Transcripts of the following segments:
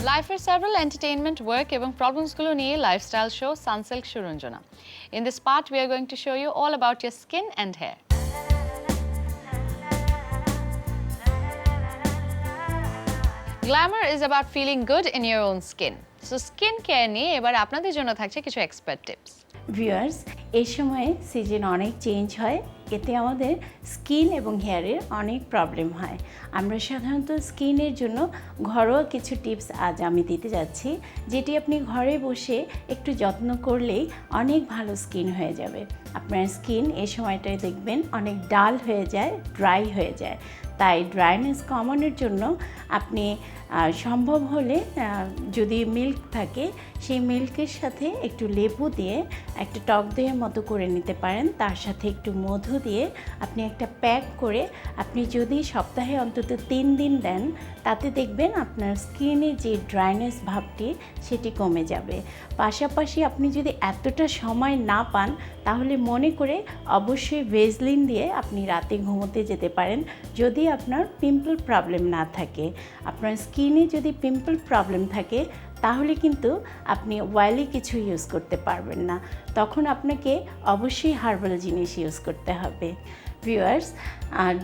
Life is several entertainment, work এবং problemsগুলো নিয়ে lifestyle show Sunsilk Shurunjana. In this part, we are going to show you all about your skin and hair. Glamour is about feeling good in your own skin. So skin care নিয়ে এবার আপনাদের জন্য থাকছে কিছু expert tips. Viewers এই সময়ে season অনেক change হয়, এতে আমাদের স্কিন এবং হেয়ারের অনেক প্রবলেম হয়। আমরা সাধারণত স্কিনের জন্য ঘরোয়া কিছু টিপস আজ আমি দিতে যাচ্ছি, যেটি আপনি ঘরে বসে একটু যত্ন করলেই অনেক ভালো স্কিন হয়ে যাবে। আপনার স্কিন এই সময়টায় দেখবেন অনেক ডাল হয়ে যায়, ড্রাই হয়ে যায়। তাই ড্রাইনেস কমানোর জন্য আপনি সম্ভব হলে যদি মিল্ক থাকে সেই মিল্কের সাথে একটু লেবু দিয়ে একটা টক দইয়ের মতো করে নিতে পারেন, তার সাথে একটু মধু দিয়ে আপনি একটা প্যাক করে আপনি যদি সপ্তাহে অন্তত 3 দিন দেন, তাতে দেখবেন আপনার স্কিনে যে ড্রাইনেস ভাবটি সেটি কমে যাবে। পাশাপাশি আপনি যদি এতটা সময় না পান, তাহলে মনে করে অবশ্যই ভেজলিন দিয়ে আপনি রাতে ঘুমোতে যেতে পারেন, যদি আপনার পিম্পল প্রবলেম না থাকে। আপনার স্কিনে যদি পিম্পল প্রবলেম থাকে তাহলে কিন্তু আপনি অয়েলি কিছু ইউজ করতে পারবেন না, তখন আপনাকে অবশ্যই হার্বাল জিনিস ইউজ করতে হবে। ভিউয়ার্স,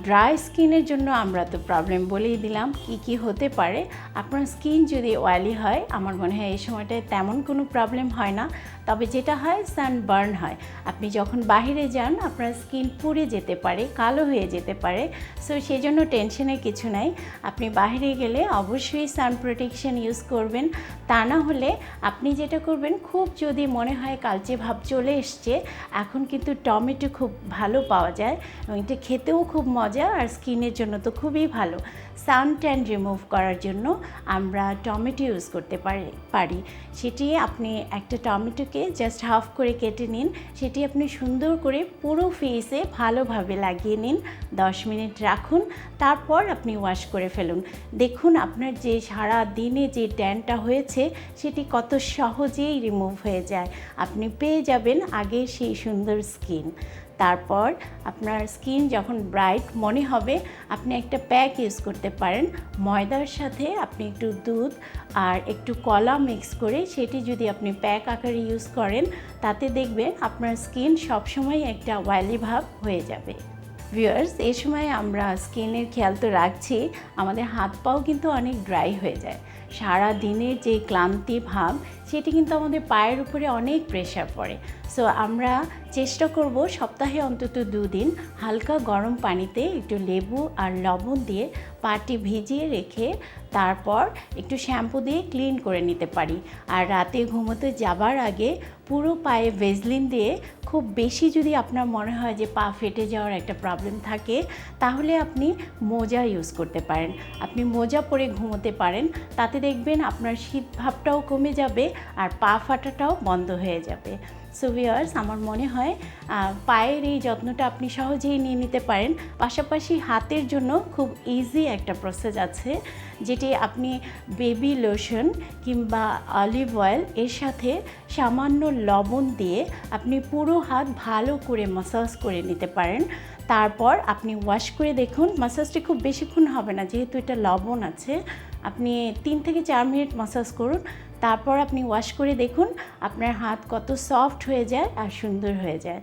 ড্রাই স্কিনের জন্য আমরা তো প্রবলেম বলেই দিলাম কি হতে পারে। আপনার স্কিন যদি অয়েলি হয়, আমার মনে হয় এই সময়টায় তেমন কোনো প্রবলেম হয় না, তবে যেটা হয় সানবার্ন হয়। আপনি যখন বাইরে যান আপনার স্কিন পুড়ে যেতে পারে, কালো হয়ে যেতে পারে। সো সেই জন্য টেনশনের কিছু নাই। আপনি বাইরে গেলে অবশ্যই সান প্রোটেকশন ইউজ করবেন। তা না হলে আপনি যেটা করবেন, খুব যদি মনে হয় কালচে ভাব চলে এসছে, এখন কিন্তু টমেটো খুব ভালো পাওয়া যায় এবং এটা খেতেও খুব মজা, আর স্কিনের জন্য তো খুবই ভালো। সান ট্যান রিমুভ করার জন্য আমরা টমেটো ইউজ করতে পারি। সেটি আপনি একটা টমেটোকে জাস্ট হাফ করে কেটে নিন, সেটি আপনি সুন্দর করে পুরো ফেসে ভালোভাবে লাগিয়ে নিন, 10 মিনিট রাখুন, তারপর আপনি ওয়াশ করে ফেলুন। দেখুন আপনার যে সারা দিনে যে ট্যানটা হয়েছে সেটি কত সহজেই রিমুভ হয়ে যায়। আপনি পেয়ে যাবেন আগে সেই সুন্দর স্কিন। তারপর আপনার স্কিন যখন ব্রাইট মনে হবে, আপনি একটা প্যাক ইউজ করতে পারেন। ময়দার সাথে আপনি একটু দুধ আর একটু কলা মিক্স করে সেটি যদি আপনি প্যাক আকারে ইউজ করেন, তাতে দেখবেন আপনার স্কিন সবসময় একটা অয়েলি ভাব হয়ে যাবে। ভিউয়ার্স, এই সময় আমরা স্কিনের খেয়াল তো রাখছি, আমাদের হাত পাও কিন্তু অনেক ড্রাই হয়ে যায়। সারা দিনের যে ক্লান্তি ভাব সেটি কিন্তু আমাদের পায়ের উপরে অনেক প্রেশার পড়ে। সো আমরা চেষ্টা করব সপ্তাহে অন্তত 2 দিন হালকা গরম পানিতে একটু লেবু আর লবণ দিয়ে পাটি ভিজিয়ে রেখে তারপর একটু শ্যাম্পু দিয়ে ক্লিন করে নিতে পারি। আর রাতে ঘুমোতে যাবার আগে পুরো পায়ে ভেজলিন দিয়ে, খুব বেশি যদি আপনার মনে হয় যে পা ফেটে যাওয়ার একটা প্রবলেম থাকে, তাহলে আপনি মোজা ইউজ করতে পারেন। আপনি মোজা পরে ঘুমোতে পারেন, তাতে দেখবেন আপনার শীত ভাবটাও কমে যাবে আর পা ফাটাটাও বন্ধ হয়ে যাবে। সো ভিউয়ার্স, আমার মনে হয় পায়ের এই যত্নটা আপনি সহজেই নিয়ে নিতে পারেন। পাশাপাশি হাতের জন্য খুব ইজি একটা প্রসেস আছে, যেটি আপনি বেবি লোশন কিংবা অলিভ অয়েল এর সাথে সামান্য লবণ দিয়ে আপনি পুরো হাত ভালো করে ম্যাসাজ করে নিতে পারেন। তারপর আপনি ওয়াশ করে দেখুন। ম্যাসাজটি খুব বেশিক্ষণ হবে না, যেহেতু এটা লবণ আছে। আপনি 3 থেকে 4 মিনিট ম্যাসাজ করুন, তারপর আপনি ওয়াশ করে দেখুন আপনার হাত কত সফট হয়ে যায় আর সুন্দর হয়ে যায়।